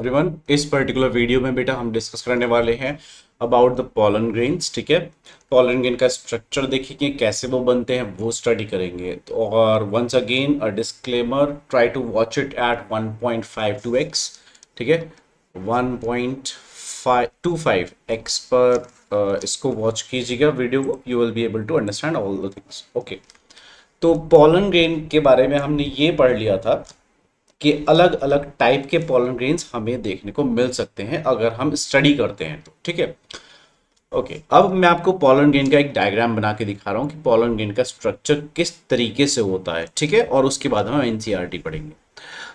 Everyone, इस particular video में बेटा हम डिस्कस करने वाले हैं अबाउट द पॉलन ग्रेन्स। ठीक है, पॉलन ग्रेन का स्ट्रक्चर देखेंगे, कैसे वो बनते हैं वो स्टडी करेंगे। और once again a disclaimer, try to watch it at 1.52x। ठीक है, 1.25x पर इसको वॉच कीजिएगा वीडियो को, you will be able to understand all the things. Okay, तो पॉलन ग्रेन के बारे में हमने ये पढ़ लिया था कि अलग अलग टाइप के पॉलन ग्रेन्स हमें देखने को मिल सकते हैं अगर हम स्टडी करते हैं तो। ठीक है, ओके, अब मैं आपको पॉलन ग्रेन का एक डायग्राम बना के दिखा रहा हूँ कि पॉलन ग्रेन का स्ट्रक्चर किस तरीके से होता है। ठीक है, और उसके बाद हम एनसीईआरटी पढ़ेंगे।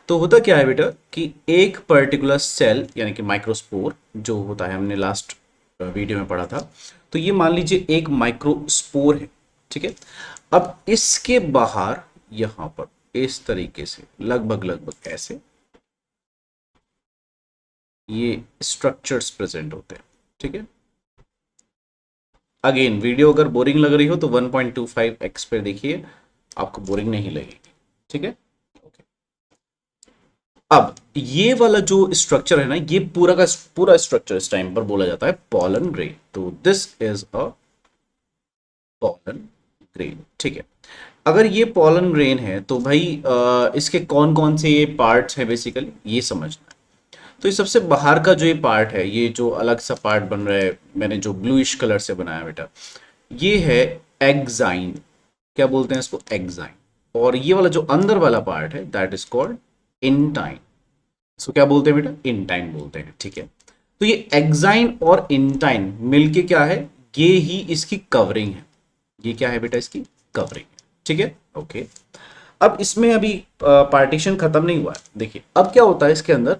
तो होता क्या है बेटा कि एक पर्टिकुलर सेल यानी कि माइक्रोस्पोर जो होता है, हमने लास्ट वीडियो में पढ़ा था, तो ये मान लीजिए एक माइक्रोस्पोर है। ठीक है, अब इसके बाहर यहां पर इस तरीके से लगभग लगभग ऐसे ये स्ट्रक्चर्स प्रेजेंट होते हैं। ठीक है, अगेन वीडियो अगर बोरिंग लग रही हो तो 1.25x पे देखिए, आपको बोरिंग नहीं लगेगी। ठीक है, अब ये वाला जो स्ट्रक्चर है ना, ये पूरा का पूरा स्ट्रक्चर इस टाइम पर बोला जाता है पॉलन ग्रेन। तो this is a pollen grain. ठीक है, अगर ये पॉलन ग्रेन है तो भाई इसके कौन कौन से ये पार्ट्स हैं बेसिकली ये समझना है। तो ये सबसे बाहर का जो ये पार्ट है, ये जो अलग सा पार्ट बन रहा है, मैंने जो ब्लूइश कलर से बनाया बेटा, ये है एक्साइन। क्या बोलते हैं इसको? एक्साइन। और ये वाला जो अंदर वाला पार्ट है दैट इज कॉल्ड इंटाइन। इसको क्या बोलते हैं बेटा? इंटाइन बोलते हैं। ठीक है, तो ये एक्साइन और इंटाइन मिलके क्या है? ये ही इसकी कवरिंग है। ये क्या है बेटा? इसकी कवरिंग है। ठीक है, ओके। अब इसमें अभी पार्टीशन खत्म नहीं हुआ है। देखिए अब क्या होता है इसके अंदर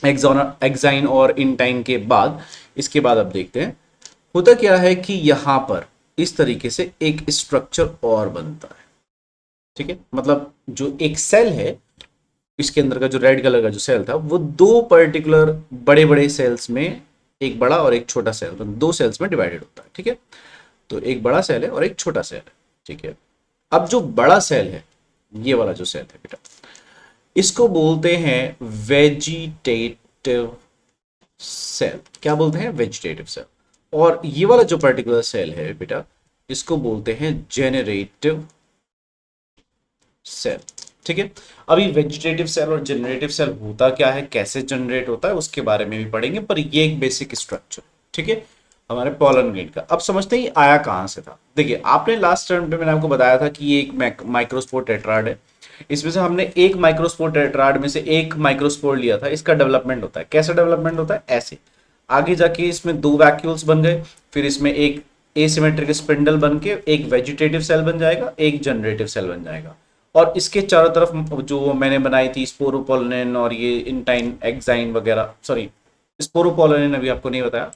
एक्साइन और इंटाइन के बाद, इसके बाद अब देखते हैं होता क्या है कि यहां पर इस तरीके से एक स्ट्रक्चर और बनता है। ठीक है, मतलब जो एक सेल है, इसके अंदर का जो रेड कलर का जो सेल था, वो दो पर्टिकुलर बड़े बड़े सेल्स में, एक बड़ा और एक छोटा सेल, दो सेल्स में डिवाइडेड होता है। ठीक है, तो एक बड़ा सेल है और एक छोटा सेल है। ठीक है, अब जो बड़ा सेल है, ये वाला जो सेल है बेटा, इसको बोलते हैं वेजिटेटिव सेल। क्या बोलते हैं? Vegetative cell. और ये वाला जो पर्टिकुलर सेल है बेटा, इसको बोलते हैं जेनरेटिव सेल। ठीक है, अभी वेजिटेटिव सेल और जनरेटिव सेल होता क्या है, कैसे जनरेट होता है, उसके बारे में भी पढ़ेंगे, पर ये एक बेसिक स्ट्रक्चर। ठीक है, हमारे पॉलन ग्रेन का। अब समझते हैं ये आया कहां से था। देखिए आपने लास्ट टर्म पे मैंने आपको बताया था कि ये एक माइक्रोस्पोर टेट्राड है। इसमें से हमने एक माइक्रोस्पोर टेट्राड में से एक माइक्रोस्पोर लिया था। इसका डेवलपमेंट होता है, कैसे डेवलपमेंट होता है? ऐसे आगे जाके इसमें दो वैक्यूल्स बन गए, फिर इसमें एक एसिमेट्रिक स्पिंडल बन के एक वेजिटेटिव सेल बन जाएगा, एक जनरेटिव सेल बन जाएगा। और इसके चारों तरफ जो मैंने बनाई थी स्पोरोपोलिन और ये इंटाइन एक्साइन वगैरह, सॉरी स्पोरोपोलिन अभी आपको नहीं बताया,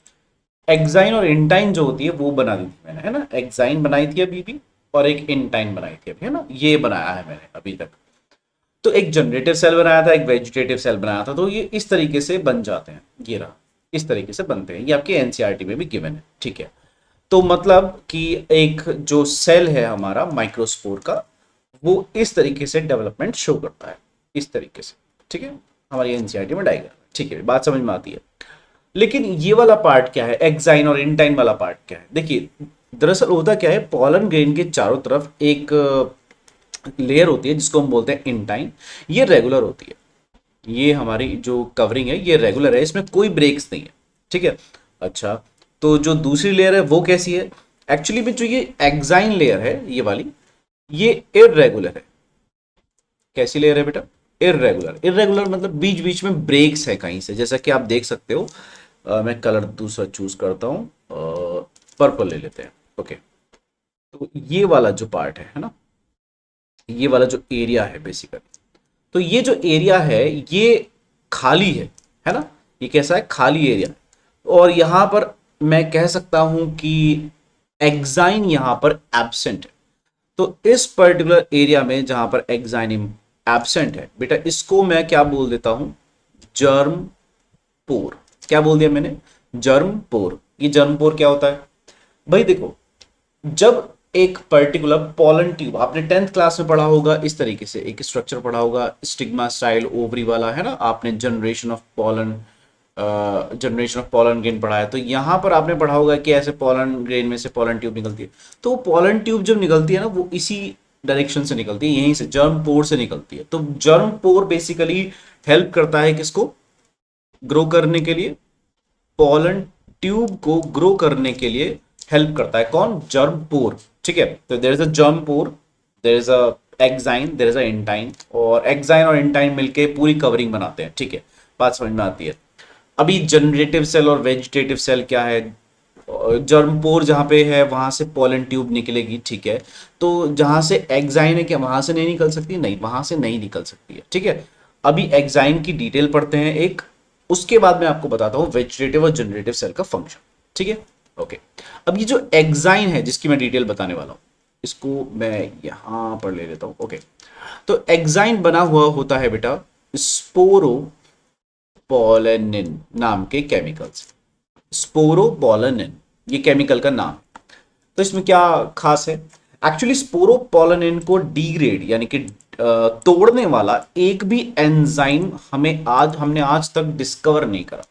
एक्साइन और इंटाइन जो होती है वो बना दी थी मैंने, है ना। एक्साइन बनाई थी अभी भी, और एक इंटाइन बनाई थी अभी, है ना। ये बनाया है मैंने अभी तक। तो एक जनरेटिव सेल बनाया था, एक वेजिटेटिव सेल बनाया था। तो ये इस तरीके से बन जाते हैं, ये रहा, इस तरीके से बनते हैं। ये आपके एनसीईआरटी में भी गिवन है। ठीक है, तो मतलब कि एक जो सेल है हमारा माइक्रोस्पोर का, वो इस तरीके से डेवलपमेंट शो करता है, इस तरीके से। ठीक है, हमारी एनसीईआरटी में डायग्राम। ठीक है, बात समझ में आती है। लेकिन ये वाला पार्ट क्या है, एक्साइन और इंटाइन वाला पार्ट क्या है? देखिए दरअसल होता क्या है, पॉलन ग्रेन के चारों तरफ एक लेयर होती है जिसको हम बोलते हैं इंटाइन। ये रेगुलर होती है, ये हमारी जो कवरिंग है ये रेगुलर है, इसमें कोई ब्रेक्स नहीं है। ठीक है, अच्छा, तो जो दूसरी लेयर है वो कैसी है? एक्चुअली में जो ये एक्साइन लेयर है ये वाली, ये इरेगुलर है। कैसी लेयर है बेटा? इरेगुलर। इरेगुलर मतलब बीच बीच में ब्रेक्स है कहीं से, जैसा कि आप देख सकते हो। मैं कलर दूसरा चूज करता हूँ, पर्पल ले लेते हैं। ओके, तो ये वाला जो पार्ट है ना, ये वाला जो एरिया है बेसिकली, तो ये जो एरिया है ये खाली है ना। ये कैसा है? खाली एरिया। और यहां पर मैं कह सकता हूं कि एक्साइन यहां पर एब्सेंट है। तो इस पर्टिकुलर एरिया में जहां पर एक्साइन एब्सेंट है बेटा, इसको मैं क्या बोल देता हूं? जर्म पोर। क्या बोल दिया मैंने? जर्म पोर। ये जर्म पोर क्या होता है भाई? देखो, जब एक पर्टिकुलर पोलन ट्यूब, आपने 10th क्लास में पढ़ा होगा इस तरीके से एक स्ट्रक्चर पढ़ा होगा, स्टिग्मा स्टाइल ओवरी वाला, है ना, आपने जनरेशन ऑफ पोलन ग्रेन पढ़ा है, तो यहाँ पर आपने पढ़ा होगा कि ऐसे पोलन ग्रेन में से पोलन ट्यूब निकलती है। तो वो पोलन ट्यूब जब निकलती है ना, वो इसी डायरेक्शन से निकलती है, यहीं से जर्म पोर से निकलती है। तो जर्म पोर बेसिकली हेल्प करता है किसको ग्रो करने के लिए, पोलन ट्यूब को ग्रो करने के लिए हेल्प करता है कौन, जर्म पोर। ठीक है, तो there is a germ pore, there is a exine, there is a intine, और एक्साइन और इंटाइन मिलके पूरी कवरिंग बनाते हैं। ठीक है, बात समझ में आती है। अभी जनरेटिव सेल और वेजिटेटिव सेल क्या है, जर्मपोर जहाँ पे है वहां से पोलन ट्यूब निकलेगी। ठीक है, तो जहां से एक्साइन है क्या वहां से नहीं निकल सकती, नहीं वहां से नहीं निकल सकती है। ठीक है, अभी एक्साइन की डिटेल पढ़ते हैं एक, उसके बाद मैं आपको बताता हूँ वेजिटेटिव और जनरेटिव सेल का फंक्शन। ठीक है, ओके। अब ये जो एक्साइन है जिसकी मैं डिटेल बताने वाला हूँ, इसको मैं यहां पर ले लेता हूँ। ओके, तो एक्साइन बना हुआ होता है बेटा स्पोरोपोलेनिन नाम के केमिकल्स। स्पोरोपोलेनिन ये केमिकल का नाम। तो इसमें क्या खास है, एक्चुअली स्पोरोपोलेनिन को डिग्रेड यानी कि तोड़ने वाला एक भी एंजाइम हमने आज तक डिस्कवर नहीं करा।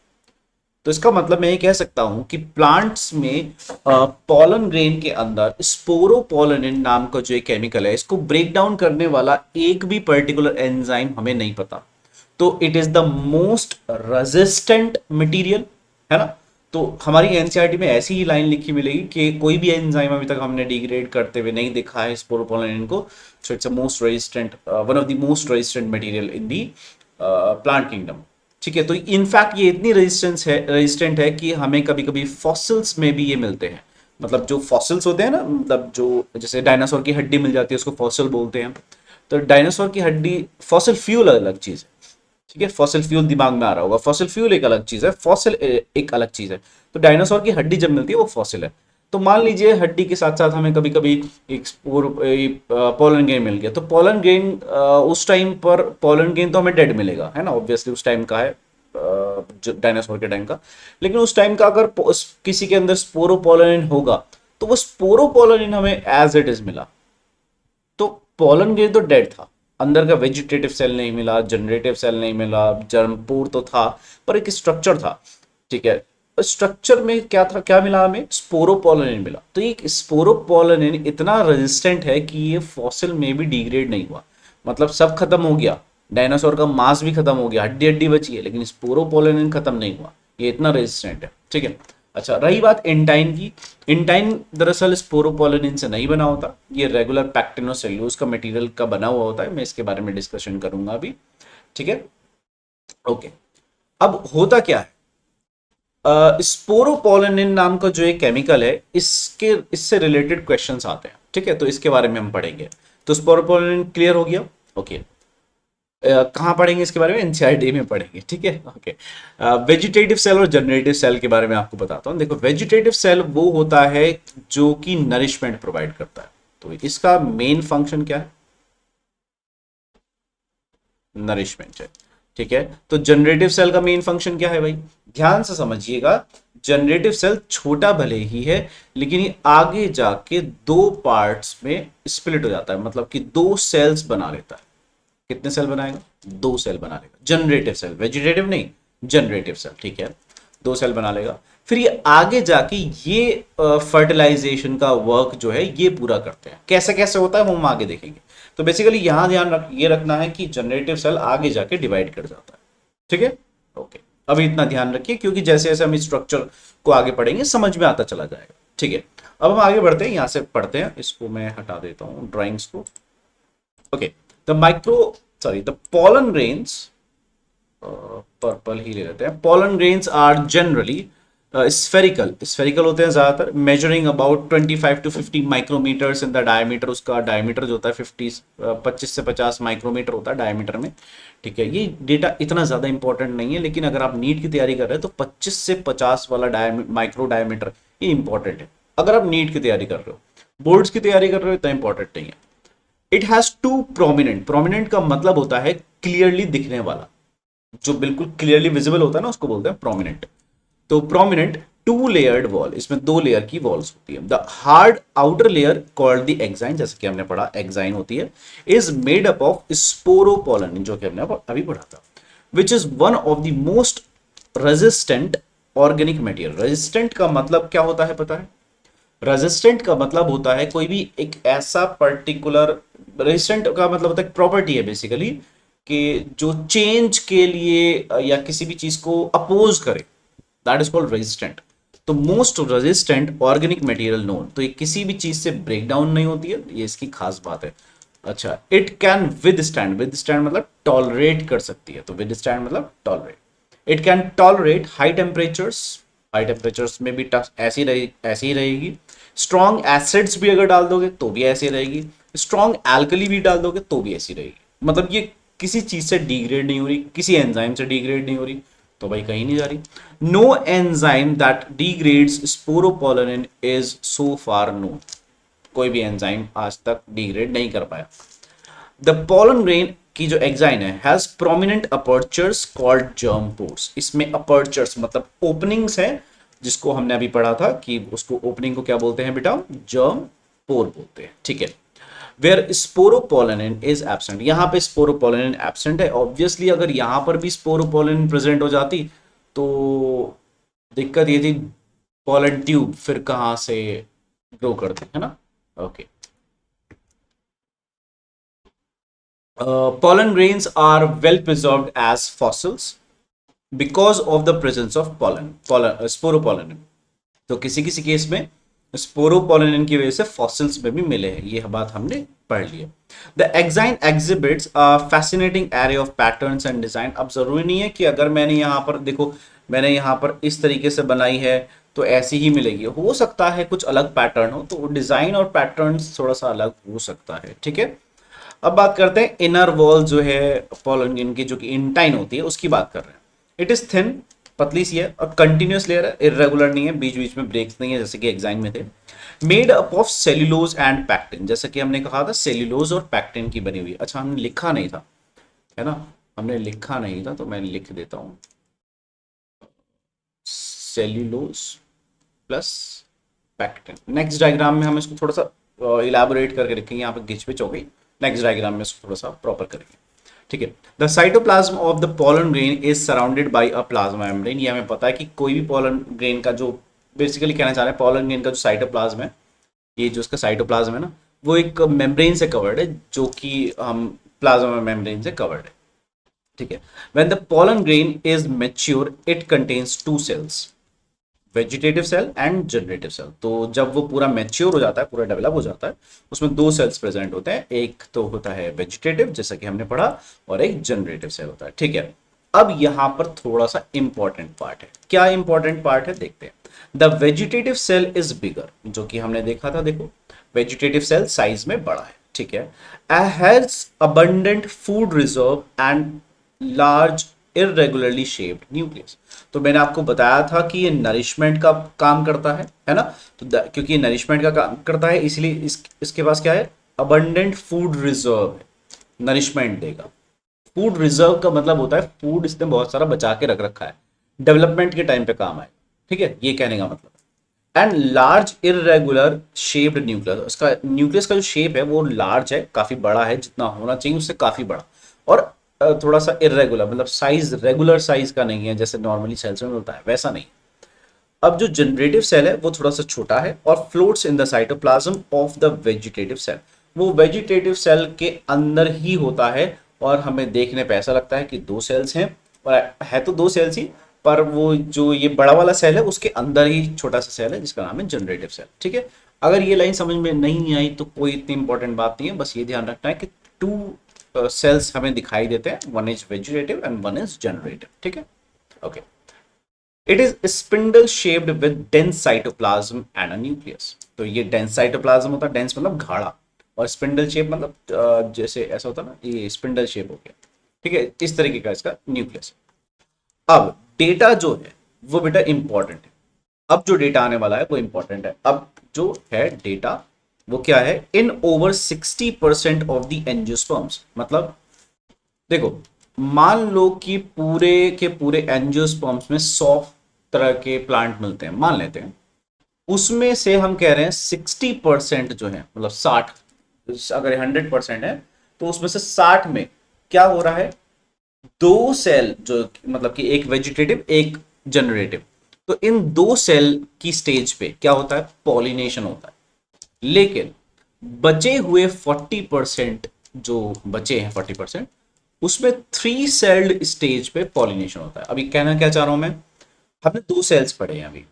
तो इसका मतलब मैं ये कह सकता हूं कि प्लांट्स में पोलन ग्रेन के अंदर स्पोरोपोलेनिन नाम का जो एक केमिकल है, इसको ब्रेक डाउन करने वाला एक भी पर्टिकुलर एंजाइम हमें नहीं पता। तो it is the most resistant material, है ना। तो हमारी एनसीईआरटी में ऐसी ही लाइन लिखी मिलेगी कि कोई भी एंजाइम अभी तक हमने डिग्रेड करते हुए नहीं देखा है स्पोरोपोलेनिन को। So it's a most resistant, one of the most resistant material in the plant kingdom. ठीक है, तो इनफैक्ट ये इतनी रेजिस्टेंट है कि हमें कभी कभी फॉसिल्स में भी ये मिलते हैं। मतलब जो फॉसिल्स होते हैं ना, मतलब जो जैसे डायनासोर की हड्डी मिल जाती है उसको फॉसिल बोलते हैं। तो डायनासोर की हड्डी, फॉसिल फ्यूल अलग चीज है। ठीक है, फॉसिल फ्यूल दिमाग में आ रहा होगा, फॉसिल फ्यूल एक अलग चीज है, फॉसिल एक अलग चीज है। तो डायनासोर की हड्डी जब मिलती है वो फॉसिल है। तो मान लीजिए हड्डी के साथ साथ हमें कभी कभी एक पोलन ग्रेन मिल गया, तो पोलन ग्रेन उस टाइम पर पोलन ग्रेन तो हमें डेड मिलेगा, है ना, ऑब्वियसली उस टाइम का है, डायनासोर के टाइम का। लेकिन उस टाइम का अगर किसी के अंदर स्पोरोपोलेनिन होगा तो वो स्पोरोपोलेनिन हमें एज इट इज मिला। तो पोलन ग्रेन तो डेड था, अंदर का वेजिटेटिव सेल नहीं मिला, जनरेटिव सेल नहीं मिला, जर्मपूर तो था पर एक स्ट्रक्चर था। ठीक है, स्ट्रक्चर में क्या था, क्या मिला हमें, स्पोरोपोलेनिन मिला। तो ये स्पोरोपोलेनिन इतना रेजिस्टेंट है कि ये फॉसिल में भी डिग्रेड नहीं हुआ, मतलब सब खत्म हो गया, डायनासोर का मांस भी खत्म हो गया, हड्डी हड्डी बची है, लेकिन स्पोरोपोलेनिन खत्म नहीं हुआ, ये इतना रेजिस्टेंट है। ठीक है, अच्छा रही बात इंटाइन की। इंटाइन दरअसल स्पोरोपोलेनिन से नहीं बना होता, ये रेगुलर पैक्टिनोसेल्यूलोज का मटेरियल का बना हुआ होता है, मैं इसके बारे में डिस्कशन करूंगा अभी। ठीक है, ओके। अब होता क्या है, स्पोरोपोलेनिन नाम का जो एक केमिकल है, इससे रिलेटेड क्वेश्चंस आते हैं। ठीक है, तो इसके बारे में हम पढ़ेंगे। तो स्पोरोपोलेनिन क्लियर हो गया, ओके। कहाँ पढ़ेंगे इसके बारे में, एनसीईआरटी में पढ़ेंगे। ठीक है, ओके। वेजिटेटिव सेल और जनरेटिव सेल के बारे में आपको बताता हूँ। देखो, वेजिटेटिव सेल वो होता है जो कि नरिशमेंट प्रोवाइड करता है। तो इसका मेन फंक्शन क्या है, नरिशमेंट है। ठीक है, तो जनरेटिव सेल का मेन फंक्शन क्या है भाई, ध्यान से समझिएगा। जनरेटिव सेल छोटा भले ही है, लेकिन ये आगे जाके दो पार्ट्स में स्प्लिट हो जाता है, मतलब कि दो सेल्स बना लेता है। कितने सेल बनाएगा, दो सेल बना लेगा जनरेटिव सेल, वेजिटेटिव नहीं, जनरेटिव सेल। ठीक है, दो सेल बना लेगा। फिर ये आगे जाके ये फर्टिलाइजेशन का वर्क जो है ये पूरा करते हैं। कैसे कैसे होता है वो हम आगे देखेंगे। तो बेसिकली यहां ये रखना है कि जनरेटिव सेल आगे जाके डिवाइड कर जाता है। ठीक है, ओके। अभी इतना ध्यान रखिए क्योंकि जैसे जैसे हम इस स्ट्रक्चर को आगे पढ़ेंगे समझ में आता चला जाएगा। ठीक है, अब हम आगे बढ़ते हैं, यहां से पढ़ते हैं। इसको मैं हटा देता हूं ड्राइंग्स को। Okay, the pollen grains, purple ही ले लेते हैं। pollen grains are generally spherical होते हैं ज्यादातर, measuring about 25 to 50 micrometres in the diameter. उसका डायमीटर जो होता है 25 से 50 माइक्रोमीटर होता है डायमीटर में। ठीक है, ये डेटा इतना ज्यादा इंपॉर्टेंट नहीं है, लेकिन अगर आप नीट की तैयारी कर रहे हैं तो 25 से 50 वाला माइक्रो डायमीटर ये इंपॉर्टेंट है। अगर आप नीट की तैयारी कर रहे हो, बोर्ड्स की तैयारी कर रहे हो, इतना इंपॉर्टेंट नहीं है। It has to prominent, prominent का मतलब होता है क्लियरली दिखने वाला, जो बिल्कुल क्लियरली विजिबल होता है ना उसको बोलते हैं प्रोमिनेंट। तो प्रोमिनेंट टू लेयर्ड वॉल, इसमें दो लेयर की वॉल्स होती है। The hard outer layer called the exine, जैसे कि हमने पढ़ा एक्साइन होती है, इज मेड अप ऑफ स्पोरोपोलन, जो कि हमने अभी पढ़ा था, which is one of the most resistant organic material. Resistant का मतलब क्या होता है पता है? रेजिस्टेंट का मतलब होता है कोई भी एक ऐसा पर्टिकुलर, रेजिस्टेंट का मतलब होता है प्रॉपर्टी है बेसिकली, कि जो चेंज के लिए या किसी भी चीज को अपोज करे, दैट इज कॉल्ड रेजिस्टेंट। तो most resistant organic material known, तो ये किसी भी चीज से ब्रेक डाउन नहीं होती है, ये इसकी खास बात है। अच्छा, it can with stand, with stand मतलब टॉलरेट कर सकती है, तो विद स्टैंड मतलब tolerate. It can tolerate high temperatures, high temperatures में भी ऐसी ही रहेगी। स्ट्रॉन्ग एसिड्स भी अगर डाल दोगे तो भी ऐसी रहेगी, स्ट्रॉन्ग एल्कली भी डाल दोगे तो भी ऐसी रहेगी। मतलब ये किसी चीज से डिग्रेड नहीं हो रही, किसी एंजाइम से डिग्रेड नहीं हो रही, तो भाई कहीं नहीं जा रही। No enzyme that degrades sporopollenin is so far known, कोई भी एंजाइम आज तक डिग्रेड नहीं कर पाया। द पोलन ग्रेन की जो एग्जाइन है has prominent apertures called germ pores, इसमें अपर्चर्स मतलब ओपनिंग्स हैं, जिसको हमने अभी पढ़ा था कि उसको ओपनिंग को क्या बोलते हैं बेटा? जर्म पोर बोलते हैं, ठीक है। वेयर स्पोरोपोलिन इज एब्सेंट, यहां पे स्पोरोपोलिन एब्सेंट है। ऑब्वियसली अगर यहां पर भी स्पोरोपोलिन प्रेजेंट हो जाती तो दिक्कत ये थी, पोलन ट्यूब फिर कहां से ग्रो करते है ना। Okay, pollen grains are well preserved as fossils because of the presence of sporopollen। तो किसी किसी केस में स्पोरोपोलिन की वजह से फॉसिल्स में भी मिले हैं, ये बात हमने पढ़ ली है। The exine exhibits fascinating array of patterns and design. अब जरूरी नहीं है कि अगर मैंने यहाँ पर देखो, मैंने यहाँ पर इस तरीके से बनाई है तो ऐसी ही मिलेगी, हो सकता है कुछ अलग पैटर्न हो, तो डिजाइन और पैटर्न्स थोड़ा सा अलग हो सकता है, ठीक है। अब बात करते हैं इनर वॉल जो है पोलन की, जो कि इंटाइन होती है, उसकी बात कर रहे हैं। इट इज थिन, पतली सी है और कंटिन्यूस लेयर है, इरेगुलर नहीं है, बीच बीच में ब्रेक्स नहीं है जैसे कि एक्साइन में थे। Made up of cellulose and pectin, जैसे कि हमने कहा था सेल्यूलोज और पैक्टिन की बनी हुई। अच्छा, हमने लिखा नहीं था, है ना, हमने लिखा नहीं था तो मैं लिख देता हूं, cellulose plus pectin. Next diagram में हम इसको थोड़ा सा इलेबोरेट करके लिखेंगे, यहाँ पे घिचपिच हो गई, नेक्स्ट डायग्राम में इसको थोड़ा सा प्रॉपर करेंगे, ठीक है। The cytoplasm of the pollen grain is surrounded by a plasma membrane, ये हमें पता है कि कोई भी पोलन ग्रेन का जो, बेसिकली कहना चाह रहे हैं पोलन ग्रेन का जो साइटोप्लाज्म है, ये जो उसका साइटोप्लाज्म है ना, वो एक मेम्ब्रेन से कवर्ड है, जो कि हम प्लाज्मा मेम्ब्रेन से कवर्ड है, ठीक है। When the pollen grain is mature it contains two cells, vegetative cell and generative cell. तो जब वो पूरा मैच्योर हो जाता है, पूरा डेवलप हो जाता है, उसमें दो सेल्स प्रेजेंट होते हैं, एक तो होता है वेजिटेटिव जैसा कि हमने पढ़ा, और एक जनरेटिव सेल होता है, ठीक है। अब यहां पर थोड़ा सा इंपॉर्टेंट पार्ट है, क्या इंपॉर्टेंट पार्ट है देखते हैं। The vegetative cell is bigger, जो कि हमने देखा था, देखो वेजिटेटिव सेल साइज में बड़ा है, ठीक है। Has abundant food reserve and large irregularly shaped nucleus. तो मैंने आपको बताया था कि ये नरिशमेंट का काम करता है ना, तो क्योंकि ये नरिशमेंट का काम करता है इसलिए इसके पास क्या है, अबंडेंट फूड रिजर्व है, नरिशमेंट देगा। फूड रिजर्व का मतलब होता है फूड इसने बहुत सारा बचा के रख रखा है, डेवलपमेंट के टाइम पे काम आए, ठीक है, ये कहने का मतलब। And large irregular shaped nucleus, उसका न्यूक्लियस का जो शेप है वो लार्ज है, काफी बड़ा है, जितना होना चाहिए उससे काफी बड़ा, और थोड़ा सा इरेगुलर, मतलब साइज रेगुलर साइज का नहीं है जैसे नॉर्मली सेल्स में होता है, वैसा नहीं। अब जो जनरेटिव सेल है वो थोड़ा सा छोटा है और floats in the cytoplasm of the vegetative cell, वो वेजिटेटिव सेल के अंदर ही होता है, और हमें देखने पे ऐसा लगता है कि दो सेल्स हैं, और है तो दो सेल्स ही, पर वो जो ये बड़ा वाला सेल है उसके अंदर ही छोटा सा सेल है जिसका नाम है जनरेटिव सेल, ठीक है। अगर ये लाइन समझ में नहीं आई तो कोई इतनी इंपॉर्टेंट बात नहीं है, बस ये ध्यान रखना है कि टू सेल्स हमें दिखाई देते हैं, one is vegetative and one is generative, ठीक है, okay. It is spindle shaped with dense cytoplasm and a nucleus, तो ये डेंस साइटोप्लाज्म होता है, डेंस मतलब गाढ़ा, और स्पिंडल शेप मतलब जैसे ऐसा होता है ना, ये स्पिंडल शेप हो गया, ठीक है, इस तरीके का इसका न्यूक्लियस। अब डेटा जो है वो बेटा इंपॉर्टेंट है, अब जो डेटा आने वाला है वो इंपॉर्टेंट है। अब जो है डेटा वो क्या है, इन ओवर 60% ऑफ द एंजियोस्पर्म्स, मतलब देखो मान लो कि पूरे के पूरे एंजियोस्पर्म्स में 100 तरह के प्लांट मिलते हैं मान लेते हैं, उसमें से हम कह रहे हैं 60% जो है, मतलब 60, अगर 100% है तो उसमें से 60 में क्या हो रहा है, दो सेल जो मतलब कि एक वेजिटेटिव एक जनरेटिव, तो इन दो सेल की स्टेज पे क्या होता है, पॉलिनेशन होता है। लेकिन बचे हुए 40%, जो बचे हैं 40%, उसमें 3 सेल्ड स्टेज पे पॉलिनेशन होता है। अभी कहना क्या चाह रहा हूं मैं, हमने दो सेल्स पढ़े हैं अभी,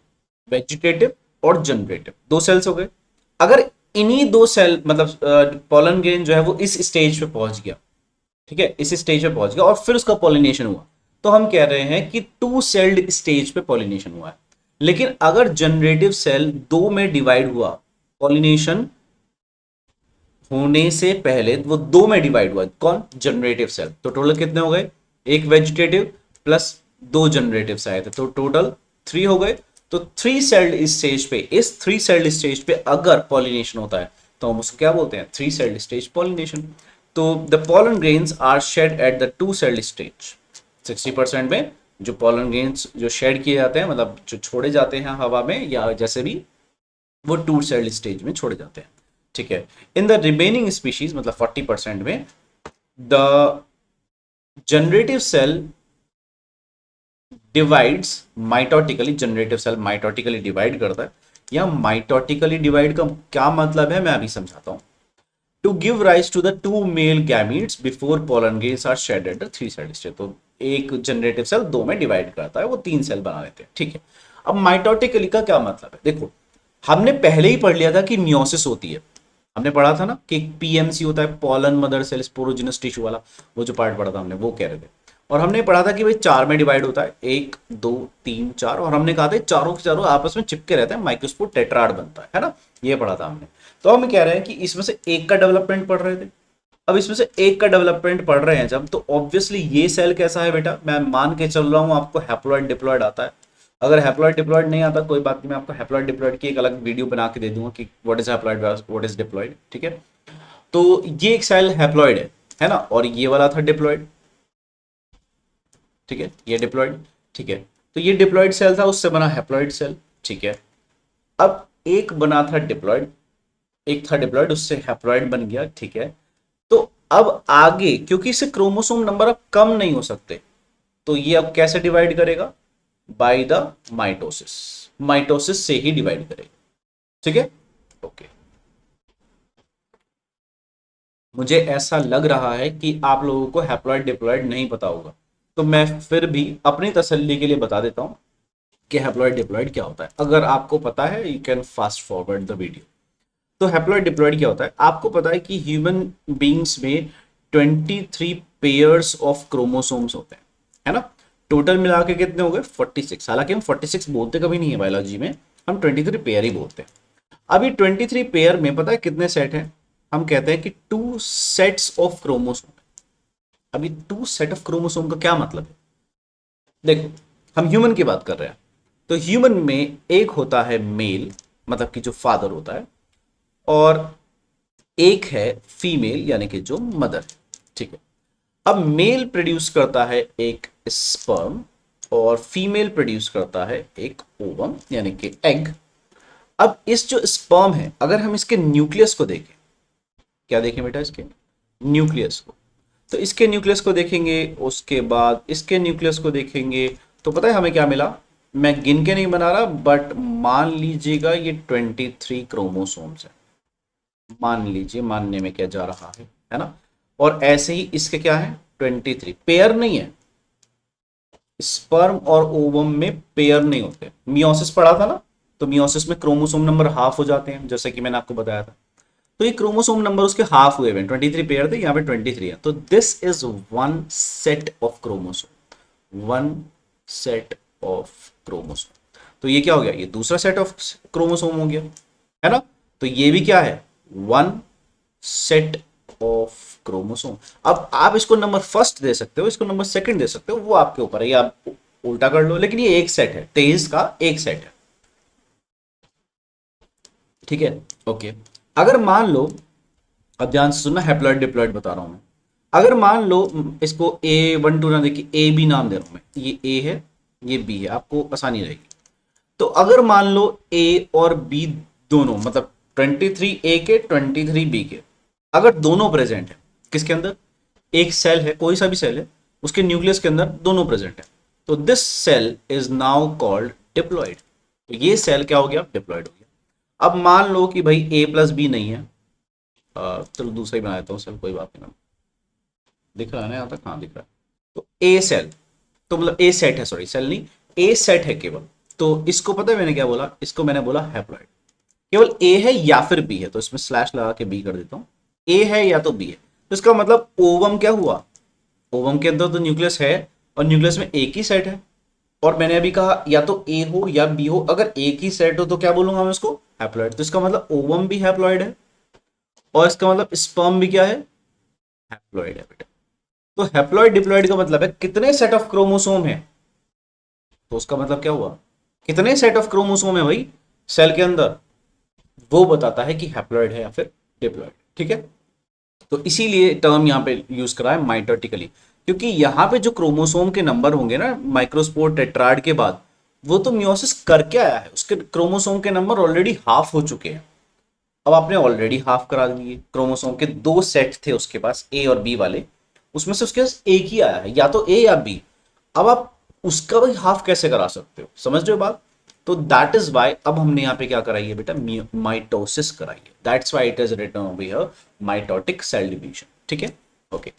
वेजिटेटिव और जनरेटिव, दो सेल्स हो गए। अगर इन्हीं दो सेल मतलब पॉलन ग्रेन जो है वो इस स्टेज पे पहुंच गया, ठीक है, इस स्टेज पे पहुंच गया और फिर उसका पॉलिनेशन हुआ, तो हम कह रहे हैं कि 2 सेल्ड स्टेज पे पॉलिनेशन हुआ है। लेकिन अगर जनरेटिव सेल दो में डिवाइड हुआ, पॉलिनेशन होने से पहले वो दो में डिवाइड हुआ, कौन, जनरेटिव सेल, तो टोटल कितने हो गए, एक वेजिटेटिव प्लस दो जनरेटिव आए थे, तो टोटल 3 हो गए। तो 3 सेल्ड स्टेज पे, इस 3 सेल्ड स्टेज पे अगर पॉलिनेशन होता है तो हम उसको क्या बोलते हैं, 3 सेल्ड स्टेज पॉलिनेशन। तो the pollen grains are shed at the 2 celled stage. 60% में जो पॉलन ग्रेन्स जो शेड किए जाते हैं, मतलब जो छोड़े जाते हैं हवा में या जैसे भी, वो 2 सेल्ड स्टेज में छोड़े जाते हैं, ठीक है। इन द रिमेनिंग स्पीशीज मतलब 40% में, the generative cell divides mitotically, generative cell mitotically divide करता है। या माइटोटिकली डिवाइड का क्या मतलब है मैं अभी समझाता हूं। To give rise to the 2 male gametes before pollen grains are shed at the 3 celled stage, तो एक जनरेटिव सेल दो में डिवाइड करता है, वो 3 सेल बना लेते हैं, ठीक है। अब माइटोटिकली का क्या मतलब है, देखो हमने पहले ही पढ़ लिया था कि मियोसिस होती है, हमने पढ़ा था ना कि एक पीएमसी होता है, pollen mother cell sporogenous tissue वाला, वो जो पार्ट पढ़ा था हमने वो कह रहे थे। और हमने पढ़ा था कि भाई 4 में डिवाइड होता है, 1 2 3 4, और हमने कहा था चारों के चारों आपस में चिपके रहते हैं, माइक्रोस्पोर टेट्राड बनता है ना, ये पढ़ा था हमने। तो हम कह रहे हैं कि इसमें से एक का डेवलपमेंट पढ़ रहे थे। अब इसमें से एक का डेवलपमेंट पढ़ रहे हैं जब, तो ऑब्वियसली ये सेल कैसा है बेटा, मैं मान के चल रहा हूं आपको हैप्लॉइड डिप्लॉइड आता है। अगर हैप्लॉइड डिप्लॉइड नहीं आता कोई बात नहीं, मैं आपको हैप्लॉइड डिप्लॉइड की एक अलग वीडियो बना के दे दूंगा कि what is haploid what is diploid, ठीक है। तो ये एक सेल हैप्लॉइड है ना, और ये वाला था डिप्लॉइड, ठीक है, ये डिप्लॉइड, ठीक है। तो ये डिप्लॉइड सेल था, उससे बना हैप्लॉइड सेल, ठीक है। अब एक बना था डिप्लॉइड, एक था डिप्लॉइड, उससे हैप्लॉइड बन गया, ठीक है। तो अब आगे क्योंकि इससे क्रोमोसोम नंबर अब कम नहीं हो सकते, तो ये अब कैसे डिवाइड करेगा, बाय द माइटोसिस, माइटोसिस से ही डिवाइड करेगा, ठीक है, ओके। मुझे ऐसा लग रहा है कि आप लोगों को हैप्लॉइड डिप्लॉइड नहीं पता होगा, तो मैं फिर भी अपनी तसल्ली के लिए बता देता हूं कि हैप्लॉइड डिप्लॉइड क्या होता है। अगर आपको पता है you can fast forward the video. तो हैप्लॉइड डिप्लॉइड क्या होता है, आपको पता है कि ह्यूमन बींग्स में 23 पेयर्स ऑफ क्रोमोसोम्स होते हैं, है ना। टोटल मिला के कितने हो गए, 46। हालांकि हम 46 बोलते कभी नहीं है बायोलॉजी में, हम 23 पेयर ही बोलते हैं। अभी 23 पेयर में पता है कितने सेट हैं, हम कहते हैं कि 2 सेट्स ऑफ क्रोमोसोम। अभी 2 सेट ऑफ क्रोमोसोम का क्या मतलब है, देखो हम ह्यूमन की बात कर रहे हैं, तो ह्यूमन में एक होता है मेल, मतलब कि जो फादर होता है, और एक है फीमेल यानी कि जो मदर है, ठीक है। अब मेल प्रोड्यूस करता है एक स्पर्म और फीमेल प्रोड्यूस करता है एक ओवम यानी कि एग। अब इस जो स्पर्म है, अगर हम इसके न्यूक्लियस को देखें, क्या देखें बेटा, इसके न्यूक्लियस को, तो इसके न्यूक्लियस को देखेंगे, उसके बाद इसके न्यूक्लियस को देखेंगे, तो पता है हमें क्या मिला, मैं गिन के नहीं बना रहा, बट मान लीजिएगा ये 23 क्रोमोसोम्स है, मान लीजिए, मानने में क्या जा रहा है ना। और ऐसे ही इसके क्या है, 23 पेयर नहीं है, स्पर्म और ओवम में पेयर नहीं होते। मियोसिस पढ़ा था ना, तो मियोसिस में क्रोमोसोम नंबर हाफ हो जाते हैं, जैसे कि मैंने आपको बताया था। तो ये क्रोमोसोम नंबर उसके हाफ हुए हैं, 23 पेयर थे, यहाँ पे 23 है, तो this is 1 set of chromosome, 1 set of chromosome. तो ये क्या हो गया, ये दूसरा सेट ऑफ क्रोमोसोम हो गया, है ना। तो ये भी क्या है, 1 सेट ऑफ क्रोमोसोम। अब आप इसको नंबर फर्स्ट दे सकते हो, इसको नंबर सेकंड दे सकते हो, वो आपके ऊपर है, या आप उल्टा कर लो, लेकिन ये एक सेट है, 23 का एक सेट है, ठीक है, ओके। अगर मान लो, अब ध्यान से सुनना, हैप्लॉइड डिप्लॉइड बता रहा हूं मैं। अगर मान लो इसको A1 2 ना देखिए, A B नाम दे रहा हूं मैं, ये A है ये B है, आपको आसानी रहेगी। तो अगर मान लो ए और बी दोनों, मतलब 23 ए के 23 बी के, अगर दोनों प्रेजेंट है किसके अंदर, एक सेल है, कोई सा भी सेल है, उसके न्यूक्लियस के अंदर दोनों प्रेजेंट है, तो this cell is now called diploid. तो ये सेल क्या हो गया, डिप्लॉइड हो गया। अब मान लो कि भाई ए प्लस बी नहीं है, चलो दूसरा ही बना देता हूँ सेल, कोई बात नहीं। दिख रहा है ना यहाँ तक, हाँ दिख रहा है। तो ए सेल, तो मतलब ए सेट है, सॉरी सेल नहीं, ए सेट है केवल। तो इसको पता है मैंने क्या बोला, इसको मैंने बोला हैप्लॉइड। केवल ए है या फिर बी है, तो इसमें स्लैश लगा के बी कर देता हूं। ए है या तो बी है, तो इसका मतलब ओवम क्या हुआ, ओवम के अंदर तो न्यूक्लियस है और न्यूक्लियस में एक ही सेट है। और मैंने अभी कहा या तो ए हो या बी हो, अगर एक ही सेट हो तो क्या बोलूंगा मैं उसको, हैप्लॉइड। तो इसका मतलब ओवम भी हैप्लॉइड है और इसका मतलब स्पर्म भी क्या है, हैप्लॉइड है बेटा। तो हैप्लॉइड डिप्लॉइड का मतलब है कितने सेट ऑफ क्रोमोसोम है, तो उसका मतलब क्या हुआ, कितने सेट ऑफ क्रोमोसोम है भाई सेल के अंदर, वो बताता है कि हैप्लॉइड है या फिर डिप्लॉइड। ठीक है, तो इसीलिए टर्म यहां पे यूज करा है माइटोटिकली, क्योंकि यहां पे जो क्रोमोसोम के नंबर होंगे ना माइक्रोस्पोर टेट्राड के बाद, वो तो मियोसिस करके आया है, उसके क्रोमोसोम के नंबर ऑलरेडी हाफ हो चुके हैं। अब आपने ऑलरेडी हाफ करा दिए, क्रोमोसोम के दो सेट थे उसके पास ए और बी वाले, उसमें से उसके पास एक ही आया है, या तो ए या बी। अब आप उसका भी हाफ कैसे करा सकते हो, समझ रहे हो बात। तो दैट इज वाई अब हमने यहाँ पे क्या कराई है बेटा, माइटोसिस कराई है। That's why it is written over here mitotic cell division. ठीक है, ओके।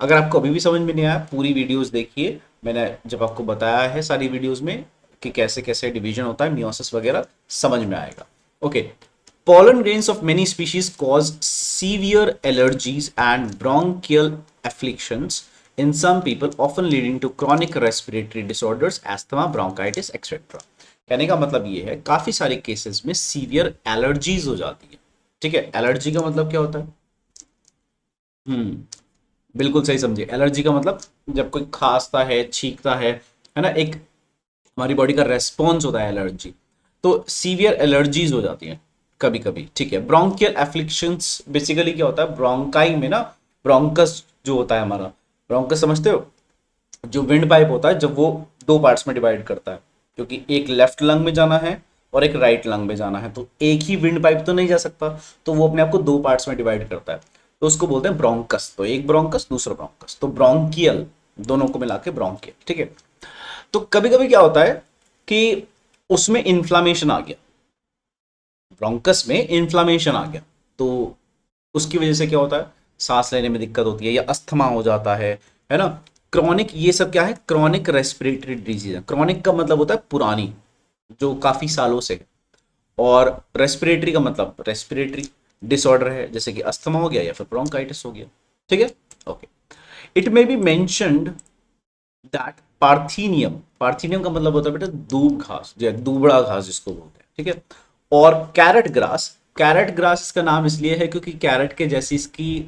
अगर आपको अभी भी समझ में नहीं आया, पूरी वीडियोस देखिए, मैंने जब आपको बताया है सारी वीडियोस में कि कैसे कैसे डिवीजन होता है, मियोसिस वगैरह, समझ में आएगा। Okay, pollen grains of many species cause severe allergies and bronchial afflictions in some people, often leading to chronic respiratory disorders, asthma, bronchitis, etc. कहने का मतलब ये है काफी सारे केसेस में सीवियर एलर्जीज हो जाती है। ठीक है, एलर्जी का मतलब क्या होता है, बिल्कुल सही समझिए। एलर्जी का मतलब जब कोई खांसता है, छींकता है ना, एक हमारी बॉडी का रेस्पॉन्स होता है एलर्जी। तो सीवियर एलर्जीज हो जाती हैं कभी कभी। ठीक है, ब्रोंकियल एफ्लिक्शंस बेसिकली क्या होता है, ब्रोंकाई में ना, ब्रोंकस जो होता है हमारा, ब्रोंकस समझते हो, जो विंड पाइप होता है, जब वो दो पार्ट्स में डिवाइड करता है, क्योंकि एक लेफ्ट लंग में जाना है और एक राइट लंग में जाना है, तो एक ही विंड पाइप तो नहीं जा सकता, तो वो अपने आप को दो पार्ट्स में डिवाइड करता है, तो उसको बोलते हैं ब्रोंकस। तो एक ब्रोंकस दूसरा ब्रोंकस, तो ब्रोंकियल दोनों को मिला के ब्रोंकियल। ठीक है, तो कभी कभी क्या होता है कि उसमें इन्फ्लामेशन आ गया, ब्रोंकस में इन्फ्लामेशन आ गया, तो उसकी वजह से क्या होता है, सांस लेने में दिक्कत होती है या अस्थमा हो जाता है ना। क्रॉनिक, ये सब क्या है, क्रॉनिक रेस्पिरेटरी डिजीज है। क्रॉनिक का मतलब होता है पुरानी, जो काफी सालों से है। और रेस्पिरेटरी का मतलब रेस्पिरेटरी डिसऑर्डर है, जैसे कि अस्थमा हो गया या फिर ब्रोंकाइटिस हो गया। ठीक है, okay. It may be mentioned that पार्थिनियम, पार्थिनियम का मतलब होता है बेटा दूब घास, जो दूबड़ा घास जिसको बोलते हैं। ठीक है, और कैरेट ग्रास, कैरेट ग्रास इसका नाम इसलिए है क्योंकि कैरेट के जैसी इसकी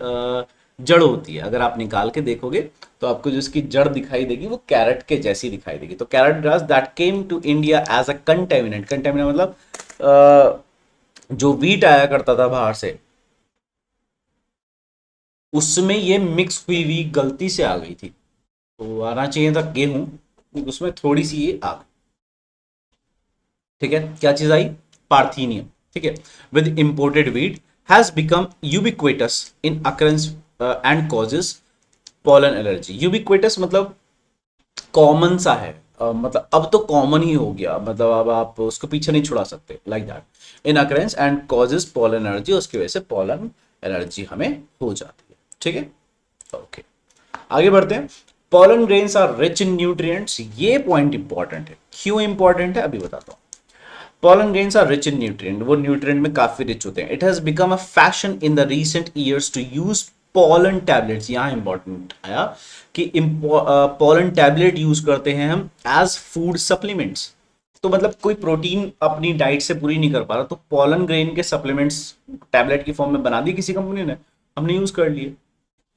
जड़ होती है। अगर आप निकाल के देखोगे तो आपको जो इसकी जड़ दिखाई देगी वो कैरेट के जैसी दिखाई देगी। तो carrot grass that came to India as a contaminant, contaminant मतलब जो वीट आया करता था बाहर से, उसमें ये मिक्स हुई हुई गलती से आ गई थी। तो आना चाहिए था गेहूं, उसमें थोड़ी सी ये आ गई। ठीक है, क्या चीज आई, पार्थीनियम। ठीक है, with imported wheat has become ubiquitous in occurrence and causes pollen allergy. Ubiquitous मतलब कॉमन सा है, मतलब अब तो कॉमन ही हो गया, मतलब अब आप उसको पीछे नहीं छुड़ा सकते, like that. In occurrence and causes pollen allergy, उसकी वजह से पॉलन एलर्जी हमें हो जाती है। ठीक है, ओके, आगे बढ़ते हैं। Pollen grains are rich in nutrients, ये पॉइंट इंपॉर्टेंट है। क्यों इंपॉर्टेंट है अभी बताता हूं। Pollen grains are rich in nutrient, वो न्यूट्रिएंट में काफी रिच होते हैं। It has become a fashion in the recent years to use pollen tablets, यहाँ इंपॉर्टेंट आया कि पॉलन टैबलेट यूज करते हैं हम एज फूड सप्लीमेंट्स। तो मतलब कोई प्रोटीन अपनी डाइट से पूरी नहीं कर पा रहा, तो पॉलन ग्रेन के सप्लीमेंट्स टैबलेट की फॉर्म में बना दी किसी कंपनी ने, हमने यूज कर लिए।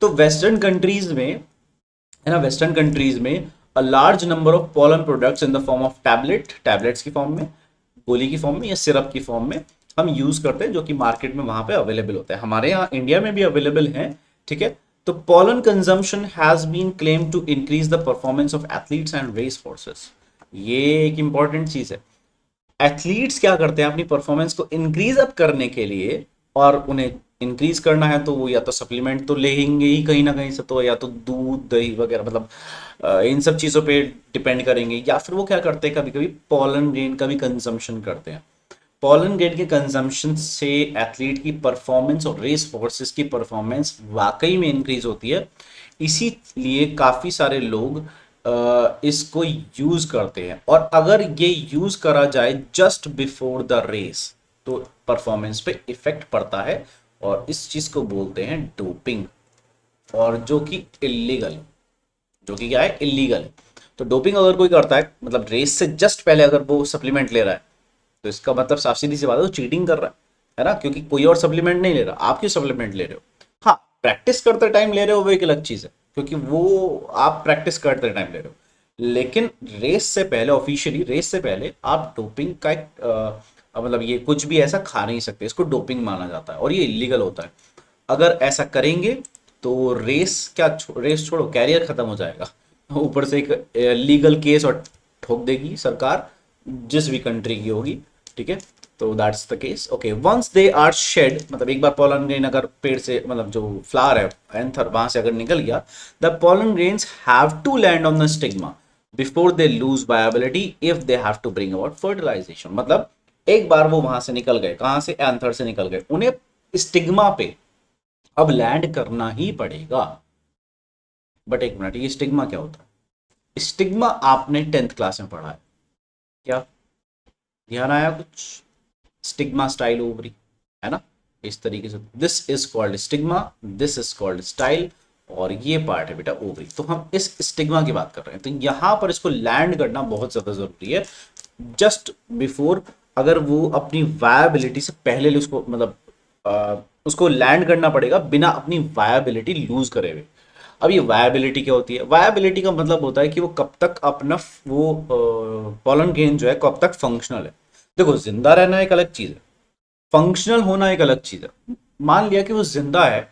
तो वेस्टर्न कंट्रीज में, है ना, वेस्टर्न कंट्रीज में a large number of pollen products in the form of tablet, tablets की फॉर्म में, गोली की फॉर्म में या सिरप की फॉर्म में हम यूज करते हैं, जो कि मार्केट में वहां पे अवेलेबल होता है, हमारे यहाँ इंडिया में भी अवेलेबल है। ठीक है, तो pollen consumption has been claim to increase the performance of athletes and race horses, ये एक इंपॉर्टेंट चीज है। एथलीट्स क्या करते हैं अपनी परफॉर्मेंस को इंक्रीज अप करने के लिए, और उन्हें इंक्रीज करना है तो वो या तो सप्लीमेंट तो लेंगे ही कहीं ना कहीं से, तो या तो दूध दही वगैरह मतलब इन सब चीज़ों पे डिपेंड करेंगे, या फिर वो क्या करते हैं कभी कभी पॉलन ग्रेन का भी कंजम्पशन करते हैं। पॉलन ग्रेन के कंजम्पशन से एथलीट की परफॉर्मेंस और रेस हॉर्सेस की परफॉर्मेंस वाकई में इंक्रीज होती है। इसीलिए काफ़ी सारे लोग इसको यूज़ करते हैं, और अगर ये यूज़ करा जाए जस्ट बिफोर द रेस तो परफॉर्मेंस पे इफेक्ट पड़ता है, और इस चीज़ को बोलते हैं डोपिंग, और जो कि इलीगल, जो कि क्या है, इलीगल है। तो डोपिंग अगर कोई करता है मतलब रेस से जस्ट पहले अगर वो सप्लीमेंट ले रहा है, तो इसका मतलब साफ सीधी सी बात है वो चीटिंग कर रहा है ना, क्योंकि कोई और सप्लीमेंट नहीं ले रहा, आप क्यों सप्लीमेंट ले रहे हो। हाँ, प्रैक्टिस करते टाइम ले रहे हो वो एक अलग चीज़ है, क्योंकि वो आप प्रैक्टिस करते टाइम ले रहे हो, लेकिन रेस से पहले, ऑफिशियली रेस से पहले आप डोपिंग का एक मतलब ये कुछ भी ऐसा खा नहीं सकते, इसको डोपिंग माना जाता है और ये इलीगल होता है। अगर ऐसा करेंगे तो रेस क्या रेस छोड़ो, कैरियर खत्म हो जाएगा, ऊपर से एक लीगल केस और ठोक देगी सरकार, जिस भी कंट्री की होगी। ठीक है, तो that's the case. Okay, once they are shed, मतलब एक बार पोलन ग्रेन अगर पेड़ से मतलब जो फ्लावर है एंथर वहां से अगर निकल गया, the pollen grains have to land on the stigma before they lose viability if they have to bring about fertilisation. मतलब एक बार वो वहां से निकल गए, कहां से, एंथर से निकल गए, उन्हें स्टिग्मा पे अब लैंड करना ही पड़ेगा। बट एक मिनट, ये स्टिग्मा क्या होता है? स्टिग्मा आपने 10th क्लास में पढ़ा है क्या? ध्यान आया कुछ? स्टिग्मा स्टाइल ओवरी, है ना, इस तरीके से this is called stigma, this is called style, और ये पार्ट है बेटा ओवरी। तो हम इस स्टिग्मा की बात कर रहे हैं, तो यहां पर इसको लैंड करना बहुत ज्यादा जरूरी है जस्ट बिफोर, अगर वो अपनी वायबिलिटी से पहले उसको मतलब उसको लैंड करना पड़ेगा बिना अपनी वायबिलिटी लूज करे हुए। अब ये वायबिलिटी क्या होती है? वायबिलिटी का मतलब होता है कि वो कब तक अपना वो पॉलन ग्रेन जो है कब तक फंक्शनल है। देखो, जिंदा रहना एक अलग चीज है, फंक्शनल होना एक अलग चीज है। मान लिया कि वो जिंदा है,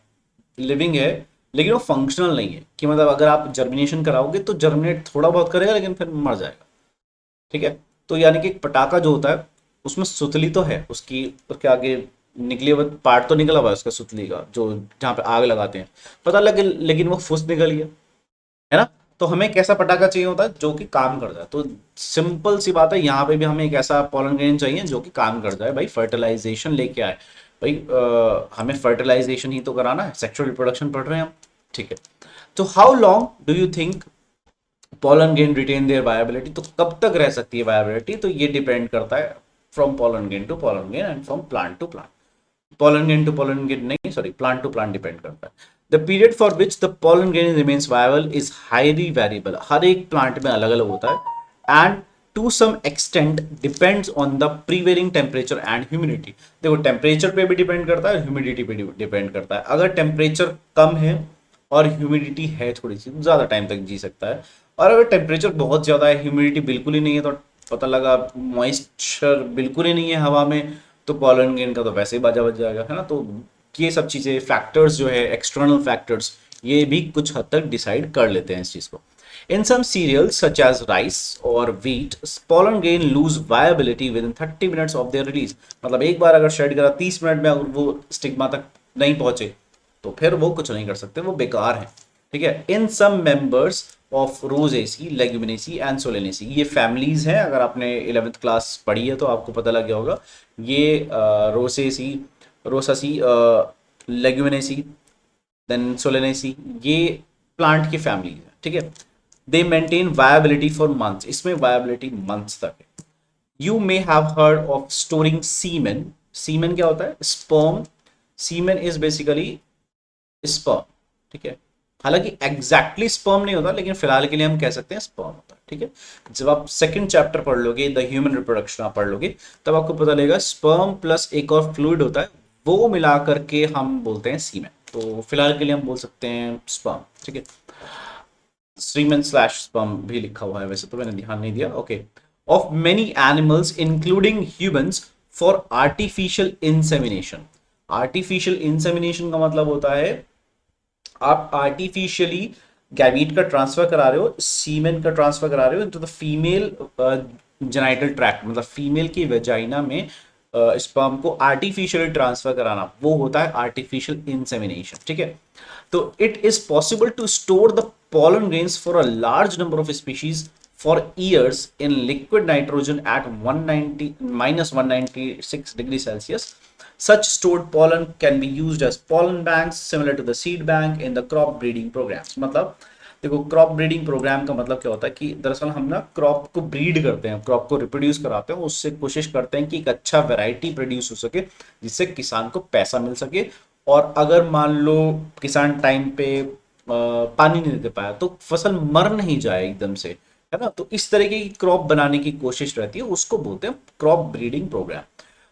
लिविंग है, लेकिन वो फंक्शनल नहीं है, कि मतलब अगर आप जर्मिनेशन कराओगे तो जर्मिनेट थोड़ा बहुत करेगा लेकिन फिर मर जाएगा। ठीक है, तो यानी कि एक पटाखा जो होता है उसमें सुतली तो है उसकी, उसके आगे निकले हुए पार्ट तो निकला हुआ है उसका सुतली का, जो जहाँ पे आग लगाते हैं, पता लगे, लेकिन वो फुस निकल गया, है ना। तो हमें एक ऐसा पटाखा चाहिए होता है जो कि काम कर जाए। तो सिंपल सी बात है, यहाँ पे भी हमें एक ऐसा पॉलन ग्रेन चाहिए जो कि काम कर जाए, भाई फर्टिलाइजेशन लेके आए। भाई हमें फर्टिलाइजेशन ही तो कराना है, सेक्सुअल रिप्रोडक्शन पढ़ रहे हैं हम। ठीक है, तो how long do you think pollen grain retain their viability? तो कब तक रह सकती है viability? तो ये डिपेंड करता है from pollen grain to pollen grain and from plant to plant. pollen grain to pollen grain नहीं, sorry, plant to plant depend करता है। The period for which the pollen grain remains viable is highly variable, हर एक प्लांट में अलग अलग होता है, and to some extent depends on the prevailing temperature and humidity. देखो, टेम्परेचर पे भी डिपेंड करता है, ह्यूमिडिटी पे डिपेंड करता है। अगर टेम्परेचर कम है और ह्यूमिडिटी है थोड़ी सी, ज़्यादा टाइम तक जी सकता है, और अगर टेम्परेचर बहुत ज़्यादा है, ह्यूमिडिटी बिल्कुल ही नहीं है, तो पता लगा मॉइस्चर बिल्कुल ही नहीं है हवा में, तो पॉलन ग्रेन का तो वैसे ही बाजा बज जाएगा, है ना। तो ये सब चीज़ें, फैक्टर्स जो है, एक्सटर्नल फैक्टर्स, ये भी कुछ हद तक डिसाइड कर लेते हैं इस चीज़ को। In some cereals such as rice or wheat, pollen grain lose viability within 30 minutes of their release। मतलब एक बार अगर शेड करा 30 मिनट में अगर वो स्टिग्मा तक नहीं पहुंचे तो फिर वो कुछ नहीं कर सकते, वो बेकार है। ठीक है, in some members of Rosaceae, Leguminosae and Solanaceae, ये फैमिलीज हैं, अगर आपने 11th क्लास पढ़ी है तो आपको पता लग गया होगा। ये Rosaceae, Rosaceae, Leguminosae, then Solanaceae, ये प्लांट की फैमिली है। ठीक है, they maintain viability for months, इसमें वायबिलिटी मंथ्स तक है। You may have heard of storing semen. Semen क्या होता है? Sperm. Semen is basically sperm. ठीक है, हालांकि एग्जैक्टली स्पर्म नहीं होता, लेकिन फिलहाल के लिए हम कह सकते हैं स्पर्म होता है। ठीक है, जब आप सेकंड चैप्टर पढ़ लोगे, द ह्यूमन रिप्रोडक्शन आप पढ़ लोगे, तब आपको पता लगेगा स्पर्म प्लस एक और फ्लूइड होता है, वो मिला करके हम बोलते हैं सीमेन। तो फिलहाल के लिए हम बोल सकते हैं स्पर्म। ठीक है, सीमेन स्लैश स्पर्म भी लिखा हुआ है, वैसे तो मैंने ध्यान नहीं दिया। Okay, of many animals including humans for artificial insemination. Artificial insemination का मतलब होता है आप आर्टिफिशियली गैमीट का ट्रांसफर करा रहे हो, सीमेन का ट्रांसफर करा रहे हो into the female genital tract मतलब फीमेल की वेजाइना में स्पर्म को आर्टिफिशियली ट्रांसफर कराना, वो होता है आर्टिफिशियल इंसेमिनेशन। ठीक है, तो it is possible to store the pollen grains for a large number of species for years in liquid nitrogen at 190 minus 196 degrees Celsius. Such stored pollen can be used as pollen banks similar to the seed bank in the crop breeding programs. मतलब देखो, crop breeding programme का मतलब क्या होता है कि दरअसल हम ना क्रॉप को ब्रीड करते हैं, क्रॉप को रिप्रोड्यूस कराते हैं, उससे कोशिश करते हैं कि एक अच्छा वैरायटी प्रोड्यूस हो सके जिससे किसान को पैसा मिल सके। और अगर मान लो किसान टाइम पे पानी नहीं दे पाया तो फसल मर नहीं जाए एकदम से, है ना। तो इस तरीके की क्रॉप बनाने की कोशिश रहती है, उसको बोलते हैं क्रॉप ब्रीडिंग प्रोग्राम।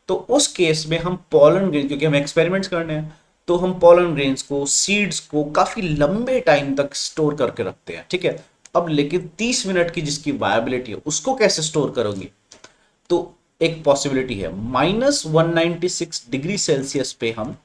तो उस केस में हम पॉलन ग्रेन, क्योंकि हम एक्सपेरिमेंट्स करने हैं, तो हम पॉलन ग्रेन्स को, सीड्स को काफी लंबे टाइम तक स्टोर करके रखते हैं। ठीक है, अब लेकिन 30 मिनट की जिसकी वायबिलिटी है उसको कैसे स्टोर करोगे? तो एक पॉसिबिलिटी है, -196 डिग्री सेल्सियस पे हम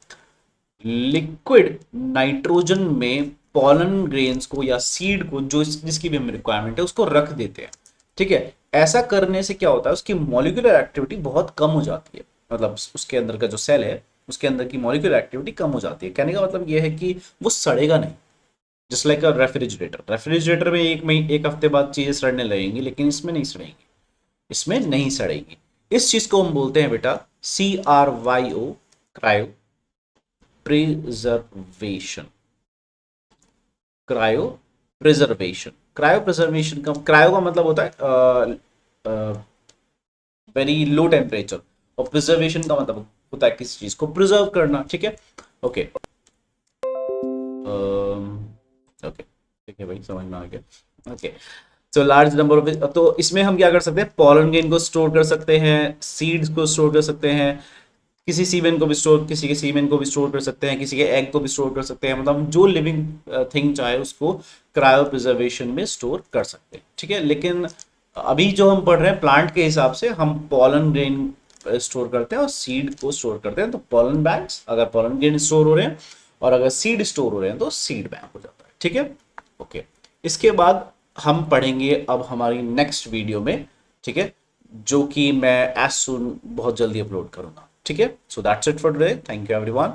लिक्विड नाइट्रोजन में पॉलन ग्रेन्स को या सीड को, जो जिसकी भी हमें रिक्वायरमेंट है, उसको रख देते हैं। ठीक है, ऐसा करने से क्या होता है, उसकी मॉलिक्यूलर एक्टिविटी बहुत कम हो जाती है, मतलब उसके अंदर का जो सेल है उसके अंदर की मॉलिक्यूलर एक्टिविटी कम हो जाती है। कहने का मतलब यह है कि वो सड़ेगा नहीं, जस्ट लाइक अ रेफ्रिजरेटर। रेफ्रिजरेटर में एक हफ्ते बाद चीजें सड़ने लगेंगी, लेकिन इसमें नहीं सड़ेंगी, इसमें नहीं सड़ेगी। इस चीज को हम बोलते हैं बेटा CRYO, cryo preservation. Cryo preservation, cryo preservation का, क्रायो का मतलब होता है वेरी लो टेम्परेचर, और प्रिजर्वेशन का मतलब होता है किसी चीज को प्रिजर्व करना। ठीक है, ओके ओके, ठीक है भाई, समझ में आ गया। ओके, तो लार्ज नंबर ऑफ, तो इसमें हम क्या कर सकते हैं, पॉलन ग्रेन को स्टोर कर सकते हैं, सीड्स को स्टोर कर सकते हैं, किसी सीमेन को भी स्टोर, किसी के सीमेन को भी स्टोर कर सकते हैं, किसी के एग को भी स्टोर कर सकते हैं, मतलब हम जो लिविंग थिंग चाहे उसको क्रायो प्रिजर्वेशन में स्टोर कर सकते हैं। ठीक है, लेकिन अभी जो हम पढ़ रहे हैं प्लांट के हिसाब से, हम पॉलन ग्रेन स्टोर करते हैं और सीड को स्टोर करते हैं। तो पॉलन बैंक्स, अगर पॉलन ग्रेन स्टोर हो रहे हैं और अगर सीड स्टोर हो रहे हैं तो सीड बैंक हो जाता है। ठीक है, ओके। इसके बाद हम पढ़ेंगे अब हमारी नेक्स्ट वीडियो में, ठीक है, जो कि मैं एज सुन बहुत जल्दी अपलोड करूंगा। ठीक है, so that's it for today, thank you everyone.